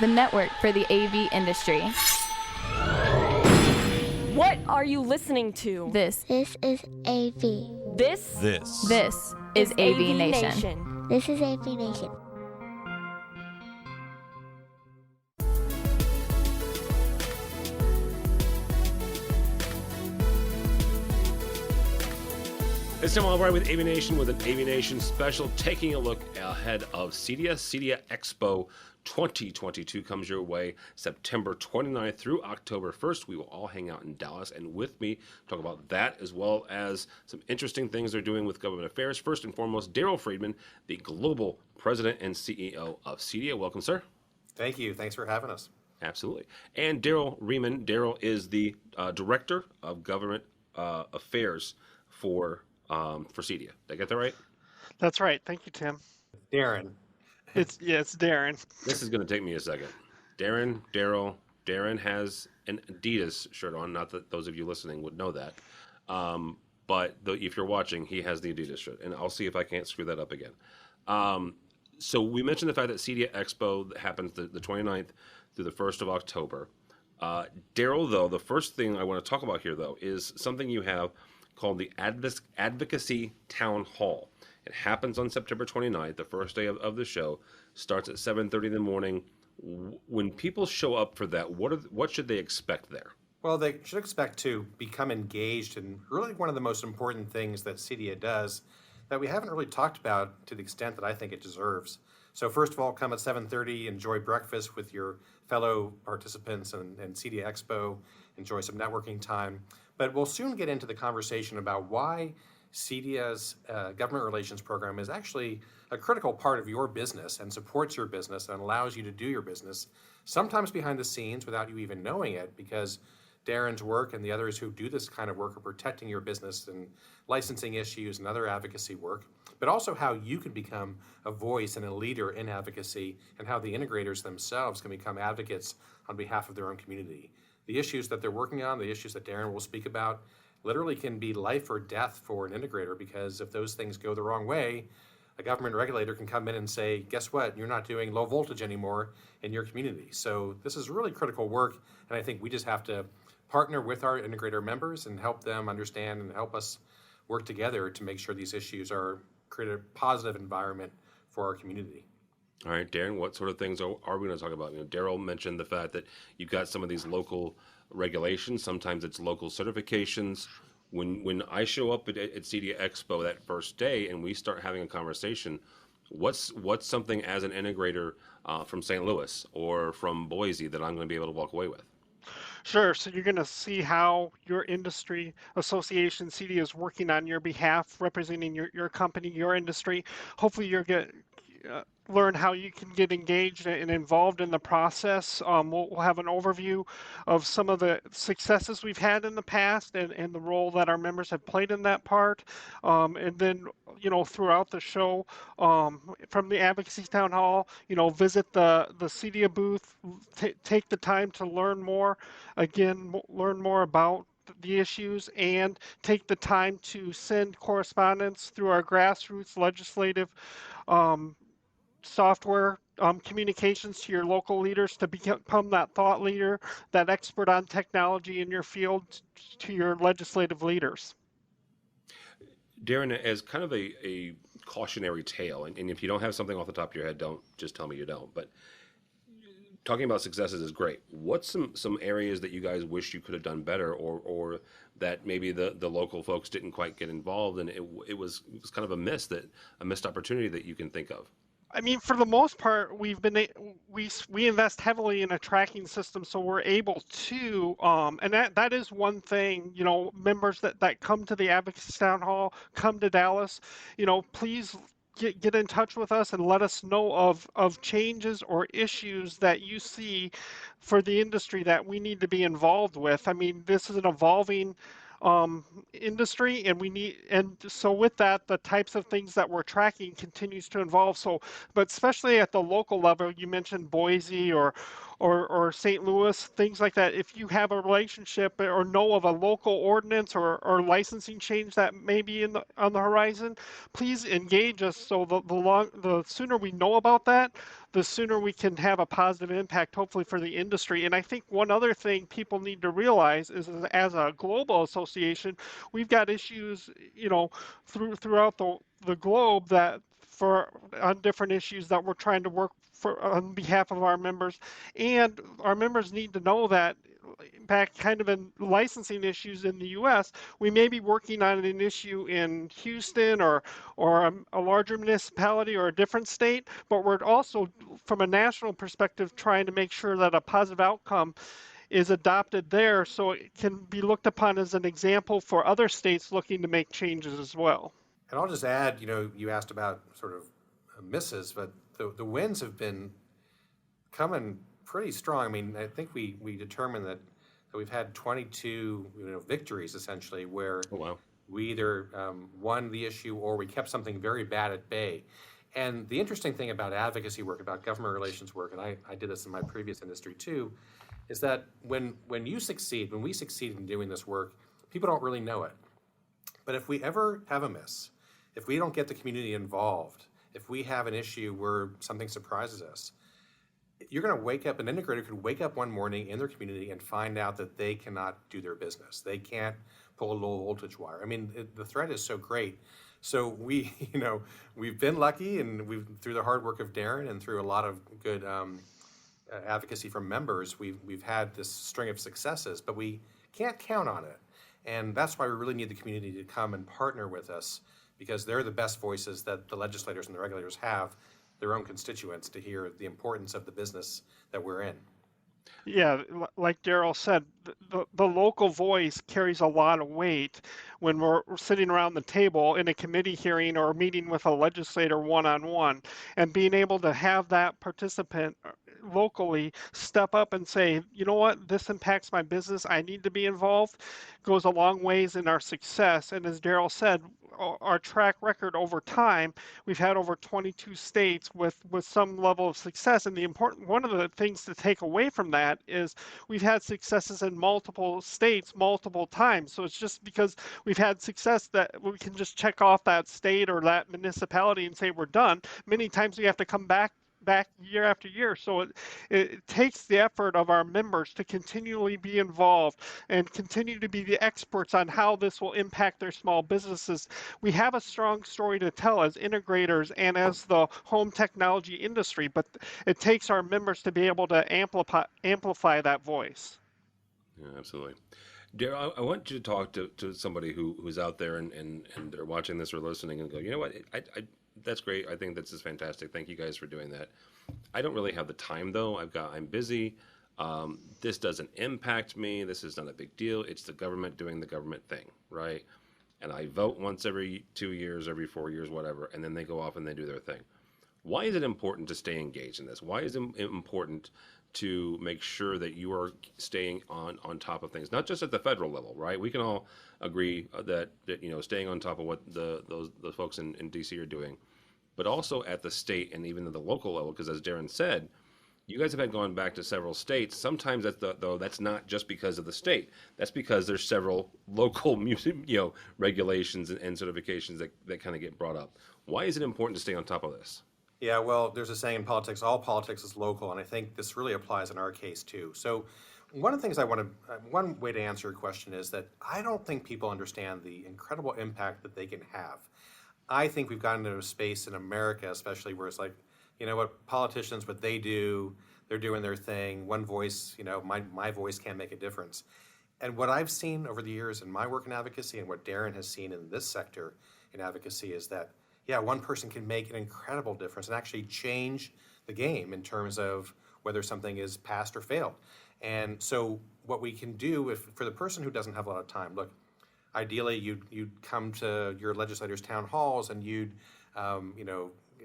the network for the AV industry. What are you listening to? This This is AV. This is AVNation. This is AVNation. It's Tim Albright with AVNation with an AVNation special, taking a look ahead of CEDIA Expo 2022 comes your way September 29th through October 1st. We will all hang out in Dallas, and with me talk about that as well as some interesting things they're doing with government affairs. First and foremost, Daryl Friedman, the global president and CEO of CEDIA. Welcome, sir. Thank you. Thanks for having us. Absolutely. And Daryl Riemann. Daryl is the director of government affairs for CEDIA. Did I get that right? That's right. Thank you, Tim. Darren. It's Darren. This is going to take me a second. Darren has an Adidas shirt on. Not that those of you listening would know that. But if you're watching, he has the Adidas shirt. And I'll see if I can't screw that up again. So we mentioned the fact that CEDIA Expo happens the 29th through the 1st of October. Daryl, though, the first thing I want to talk about here, though, is something you have called the Advocacy Town Hall. It happens on September 29th, the first day of the show, starts at 7:30 in the morning. When people show up for that, what should they expect there? Well, they should expect to become engaged in really one of the most important things that CEDIA does that we haven't really talked about to the extent that I think it deserves. So first of all, come at 7:30, enjoy breakfast with your fellow participants and CEDIA Expo, enjoy some networking time. But we'll soon get into the conversation about why CEDIA's government relations program is actually a critical part of your business and supports your business and allows you to do your business, sometimes behind the scenes without you even knowing it, because Darren's work and the others who do this kind of work are protecting your business and licensing issues and other advocacy work, but also how you can become a voice and a leader in advocacy and how the integrators themselves can become advocates on behalf of their own community. The issues that they're working on, the issues that Darren will speak about, literally can be life or death for an integrator, because if those things go the wrong way, a government regulator can come in and say, guess what, you're not doing low voltage anymore in your community. So this is really critical work, and I think we just have to partner with our integrator members and help them understand and help us work together to make sure these issues create a positive environment for our community. All right, Darren, what sort of things are we going to talk about? Daryl mentioned the fact that you've got some of these local regulations. Sometimes it's local certifications. When I show up at CEDIA Expo that first day and we start having a conversation, what's something as an integrator from St. Louis or from Boise that I'm going to be able to walk away with? Sure. So you're going to see how your industry association, CEDIA, is working on your behalf, representing your company, your industry. Hopefully you're going to learn how you can get engaged and involved in the process. We'll have an overview of some of the successes we've had in the past and the role that our members have played in that part. And then, throughout the show, from the Advocacy Town Hall, visit the CEDIA booth, take the time to learn more, learn more about the issues, and take the time to send correspondence through our grassroots legislative software communications to your local leaders to become that thought leader, that expert on technology in your field to your legislative leaders. Darren, as kind of a cautionary tale, and if you don't have something off the top of your head, don't just tell me you don't, but talking about successes is great. What's some areas that you guys wish you could have done better, or that maybe the local folks didn't quite get involved, and it was kind of a missed opportunity that you can think of? I mean, for the most part, we invest heavily in a tracking system, so we're able to, and that is one thing. Members that come to the Advocacy Town Hall, come to Dallas, please get in touch with us and let us know of changes or issues that you see for the industry that we need to be involved with. I mean, this is an evolving industry, and so with that, the types of things that we're tracking continues to evolve. So, but especially at the local level, you mentioned Boise or St. Louis, things like that. If you have a relationship or know of a local ordinance or licensing change that may be on the horizon, please engage us. So the sooner we know about that, the sooner we can have a positive impact, hopefully, for the industry. And I think one other thing people need to realize is, as a global association, we've got issues, throughout the globe that for on different issues that we're trying to work for on behalf of our members, and our members need to know that back kind of in licensing issues in the U.S., we may be working on an issue in Houston or a larger municipality or a different state, but we're also, from a national perspective, trying to make sure that a positive outcome is adopted there so it can be looked upon as an example for other states looking to make changes as well. And I'll just add, you asked about sort of misses, but the wins have been coming pretty strong. I mean, I think we determined that we've had 22 victories essentially where Oh, wow. we either won the issue or we kept something very bad at bay. And the interesting thing about advocacy work, about government relations work, and I did this in my previous industry too, is that when we succeed in doing this work, people don't really know it. But if we ever have a miss, if we don't get the community involved, if we have an issue where something surprises us, you're going to wake up, an integrator could wake up one morning in their community and find out that they cannot do their business. They can't pull a low voltage wire. I mean, the threat is so great. So we've been lucky, and through the hard work of Darren and through a lot of good advocacy from members, we've had this string of successes, but we can't count on it. And that's why we really need the community to come and partner with us, because they're the best voices that the legislators and the regulators have, their own constituents, to hear the importance of the business that we're in. Yeah, like Daryl said, the local voice carries a lot of weight when we're sitting around the table in a committee hearing or meeting with a legislator one-on-one, and being able to have that participant locally step up and say, you know what, this impacts my business, I need to be involved, goes a long ways in our success. And as Daryl said, our track record over time, we've had over 22 states with some level of success. And one of the things to take away from that is we've had successes in multiple states multiple times. So it's just because we've had success that we can just check off that state or that municipality and say we're done. Many times we have to come back year after year. So it takes the effort of our members to continually be involved and continue to be the experts on how this will impact their small businesses. We have a strong story to tell as integrators and as the home technology industry, but it takes our members to be able to amplify that voice. Yeah, absolutely. Darryl, I want you to talk to somebody who's out there and they're watching this or listening and go, you know what, I that's great. I think this is fantastic. Thank you guys for doing that. I don't really have the time though. I'm busy. This doesn't impact me. This is not a big deal. It's the government doing the government thing, right? And I vote once every 2 years, every 4 years, whatever, and then they go off and they do their thing. Why is it important to stay engaged in this? Why is it important to make sure that you are staying on top of things, not just at the federal level, right? We can all agree that staying on top of what the folks in DC are doing, but also at the state and even at the local level, because as Darren said, you guys have had gone back to several states. Sometimes that's not just because of the state. That's because there's several local regulations and certifications that kind of get brought up. Why is it important to stay on top of this? Yeah, well, there's a saying in politics, all politics is local, and I think this really applies in our case too. So one of the things one way to answer your question is that I don't think people understand the incredible impact that they can have. I think we've gotten into a space in America, especially, where it's like, politicians, what they do, they're doing their thing, one voice, my voice can't make a difference. And what I've seen over the years in my work in advocacy and what Darren has seen in this sector in advocacy is that, yeah, one person can make an incredible difference and actually change the game in terms of whether something is passed or failed. And so what we can do for the person who doesn't have a lot of time, look, ideally you'd come to your legislators' town halls and you'd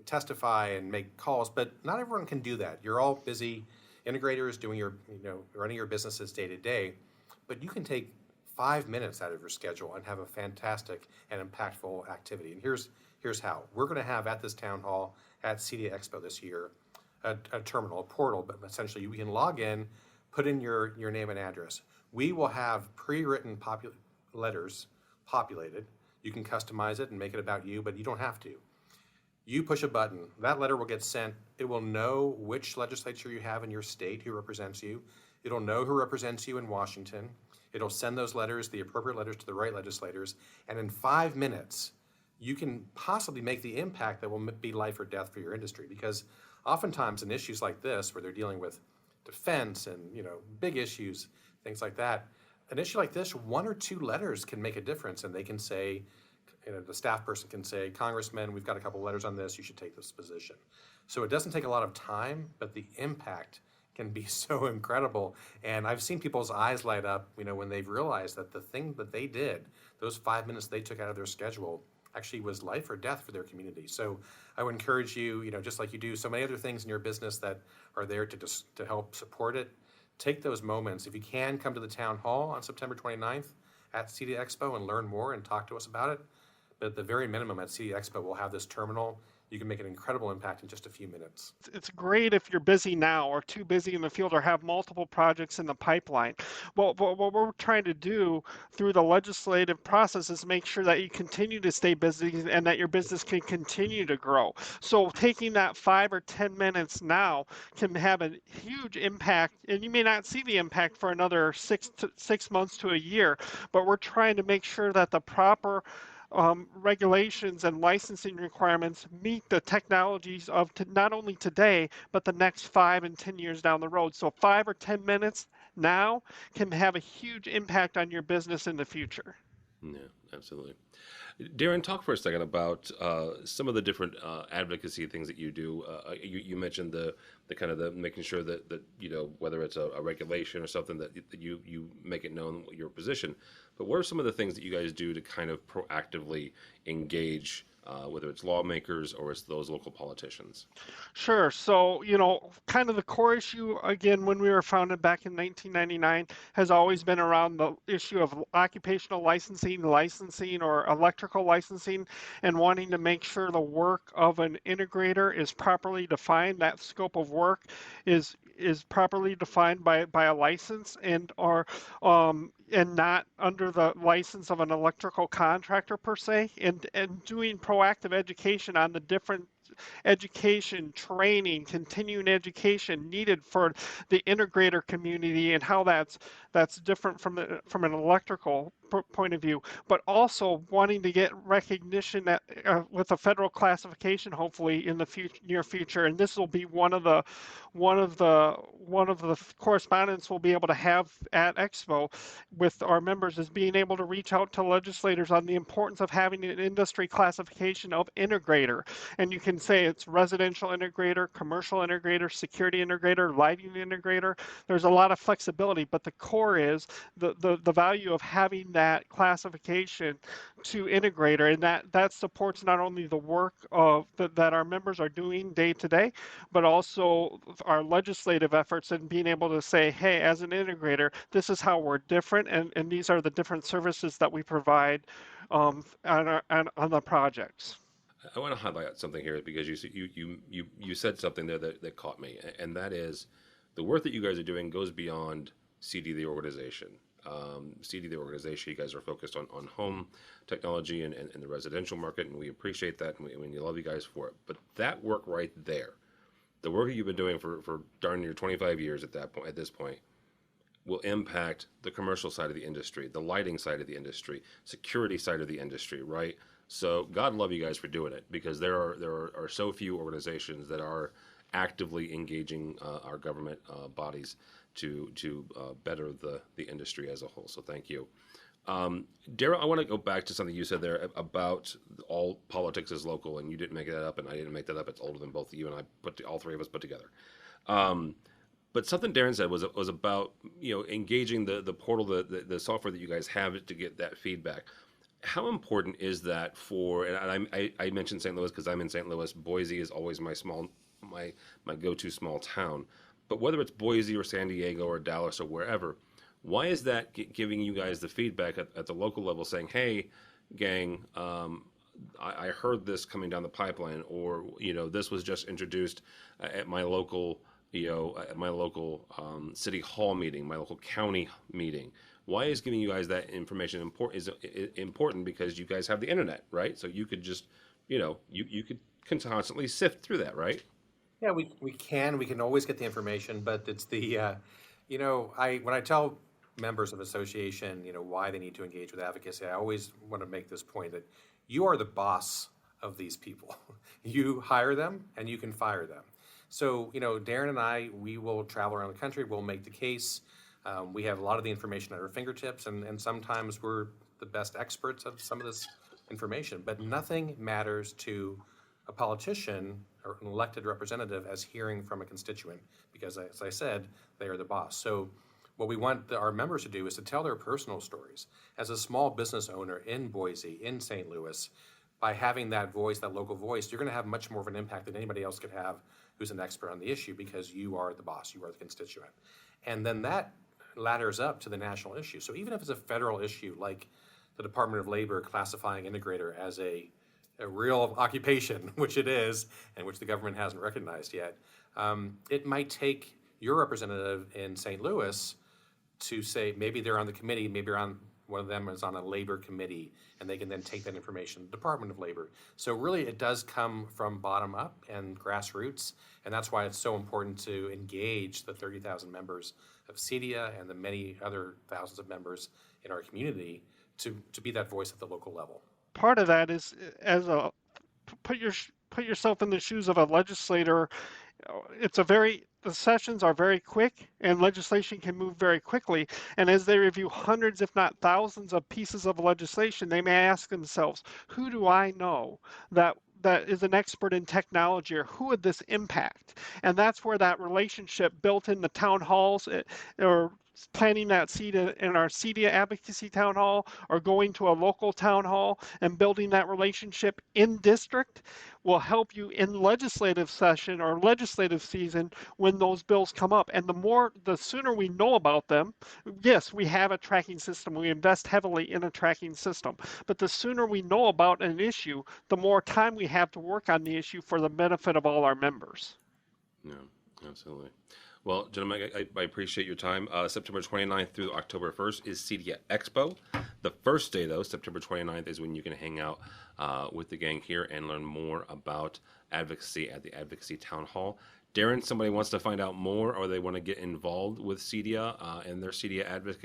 testify and make calls, but not everyone can do that. You're all busy integrators doing running your businesses day to day, but you can take 5 minutes out of your schedule and have a fantastic and impactful activity. And here's how. We're going to have at this town hall at CEDIA Expo this year a terminal, a portal, but essentially you can log in, put in your name and address. We will have pre-written letters populated. You can customize it and make it about you, but you don't have to. You push a button, that letter will get sent. It will know which legislature you have in your state who represents you. It'll know who represents you in Washington. It'll send those letters, the appropriate letters, to the right legislators. And in 5 minutes, you can possibly make the impact that will be life or death for your industry. Because oftentimes in issues like this, where they're dealing with defense and big issues, things like that, an issue like this, 1 or 2 letters can make a difference, and they can say, the staff person can say, Congressman, we've got a couple letters on this, you should take this position. So it doesn't take a lot of time, but the impact can be so incredible. And I've seen people's eyes light up, when they've realized that the thing that they did, those 5 minutes they took out of their schedule, actually was life or death for their community. So I would encourage you, just like you do so many other things in your business that are there to help support it, take those moments. If you can, come to the town hall on September 29th at CEDIA Expo and learn more and talk to us about it. But at the very minimum, at CEDIA Expo, we'll have this terminal. You can make an incredible impact in just a few minutes. It's great if you're busy now or too busy in the field or have multiple projects in the pipeline. Well, what we're trying to do through the legislative process is make sure that you continue to stay busy and that your business can continue to grow. So taking that 5 or 10 minutes now can have a huge impact, and you may not see the impact for another 6 months to a year, but we're trying to make sure that the proper regulations and licensing requirements meet the technologies of not only today, but the next 5 and 10 years down the road. So 5 or 10 minutes now can have a huge impact on your business in the future. Yeah, absolutely. Darren, talk for a second about some of the different advocacy things that you do. You mentioned the kind of the making sure that whether it's a regulation or something that you make it known your position. But what are some of the things that you guys do to kind of proactively engage, whether it's lawmakers or it's those local politicians? Sure. So, kind of the core issue, again, when we were founded back in 1999, has always been around the issue of occupational licensing or electrical licensing, and wanting to make sure the work of an integrator is properly defined. That scope of work is properly defined by a license and not under the license of an electrical contractor per se, and doing proactive education on the different education, training, continuing education needed for the integrator community and how that's different from an electrical point of view, but also wanting to get recognition that with a federal classification, hopefully in the near future. And this will be one of the correspondence we'll be able to have at Expo with our members, is being able to reach out to legislators on the importance of having an industry classification of integrator. And you can say it's residential integrator, commercial integrator, security integrator, lighting integrator. There's a lot of flexibility, but the core is the value of having that classification to integrator, and that supports not only the work of that our members are doing day to day, but also our legislative efforts and being able to say, hey, as an integrator, this is how we're different, and these are the different services that we provide on the projects. I want to highlight something here because you said something there that caught me, and that is the work that you guys are doing goes beyond CEDIA the organization. CEDIA the organization, you guys are focused on home technology and the residential market, and we appreciate that, and we love you guys for it. But that work right there, the work that you've been doing for darn near 25 years at this point, will impact the commercial side of the industry, the lighting side of the industry, security side of the industry, right? So God love you guys for doing it, because there are so few organizations that are actively engaging our government bodies to better the industry as a whole. So thank you. Daryl, I want to go back to something you said there about all politics is local, and you didn't make that up, and I didn't make that up. It's older than both you and I all three of us put together. But something Darren said was about engaging the portal, the software that you guys have to get that feedback. How important is that for? And I mentioned St. Louis because I'm in St. Louis. Boise is always my go-to small town. But whether it's Boise or San Diego or Dallas or wherever, why is that giving you guys the feedback at the local level, saying, "Hey, gang, I heard this coming down the pipeline," or this was just introduced at my local city hall meeting, my local county meeting. Why is giving you guys that information important? Is important because you guys have the internet, right? So you could just, you could can constantly sift through that, right? Yeah, we can always get the information, but it's when I tell members of association, why they need to engage with advocacy, I always want to make this point that you are the boss of these people. You hire them and you can fire them. So, Darren and I, we will travel around the country, we'll make the case. We have a lot of the information at our fingertips, and sometimes we're the best experts of some of this information, but nothing matters to a politician or an elected representative as hearing from a constituent, because as I said, they are the boss. So what we want our members to do is to tell their personal stories. As a small business owner in Boise, in St. Louis, by having that voice, that local voice, you're going to have much more of an impact than anybody else could have who's an expert on the issue, because you are the boss, you are the constituent. And then that ladders up to the national issue. So even if it's a federal issue, like the Department of Labor classifying integrator as a real occupation, which it is, and which the government hasn't recognized yet, it might take your representative in St. Louis to say, maybe they're on the committee, maybe one of them is on a labor committee, and they can then take that information to the Department of Labor. So really it does come from bottom up and grassroots, and that's why it's so important to engage the 30,000 members of CEDIA and the many other thousands of members in our community to be that voice at the local level. Part of that is put yourself in the shoes of a legislator. The sessions are very quick, and legislation can move very quickly. And as they review hundreds, if not thousands, of pieces of legislation, they may ask themselves, who do I know that is an expert in technology, or who would this impact? And that's where that relationship built in the town halls, or planting that seed in our CEDIA Advocacy Town Hall, or going to a local town hall and building that relationship in district, will help you in legislative session or legislative season when those bills come up. And the sooner we know about them, yes, we have a tracking system. We invest heavily in a tracking system. But the sooner we know about an issue, the more time we have to work on the issue for the benefit of all our members. Yeah, absolutely. Well, gentlemen, I appreciate your time. September 29th through October 1st is CEDIA Expo. The first day, though, September 29th, is when you can hang out with the gang here and learn more about advocacy at the Advocacy Town Hall. Darren, somebody wants to find out more, or they want to get involved with CEDIA and their CEDIA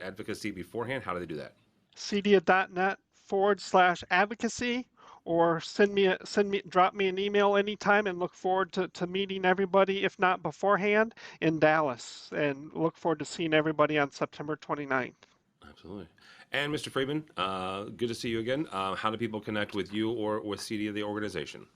advocacy beforehand, how do they do that? CEDIA.net/advocacy, or drop me an email anytime, and look forward to meeting everybody, if not beforehand, in Dallas, and look forward to seeing everybody on September 29th. Absolutely. And Mr. Friedman, good to see you again. How do people connect with you or with CEDIA, the organization?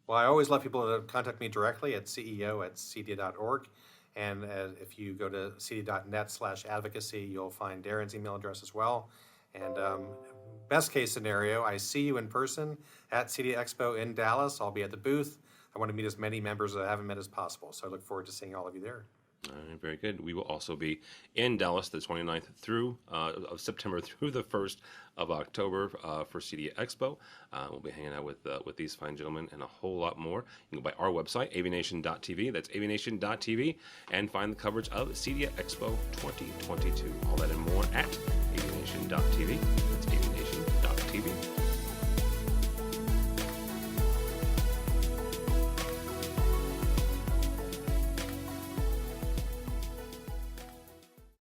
Well, I always love people to contact me directly at ceo@cedia.org. And if you go to cedia.net/advocacy, you'll find Darren's email address as well. And best case scenario, I see you in person at CEDIA Expo in Dallas. I'll be at the booth. I want to meet as many members that I haven't met as possible. So I look forward to seeing all of you there. All right, very good. We will also be in Dallas the 29th of September through the 1st of October for CEDIA Expo. We'll be hanging out with these fine gentlemen and a whole lot more. You can go by our website, AVNation.tv. That's AVNation.tv, and find the coverage of CEDIA Expo 2022. All that and more at AVNation.tv.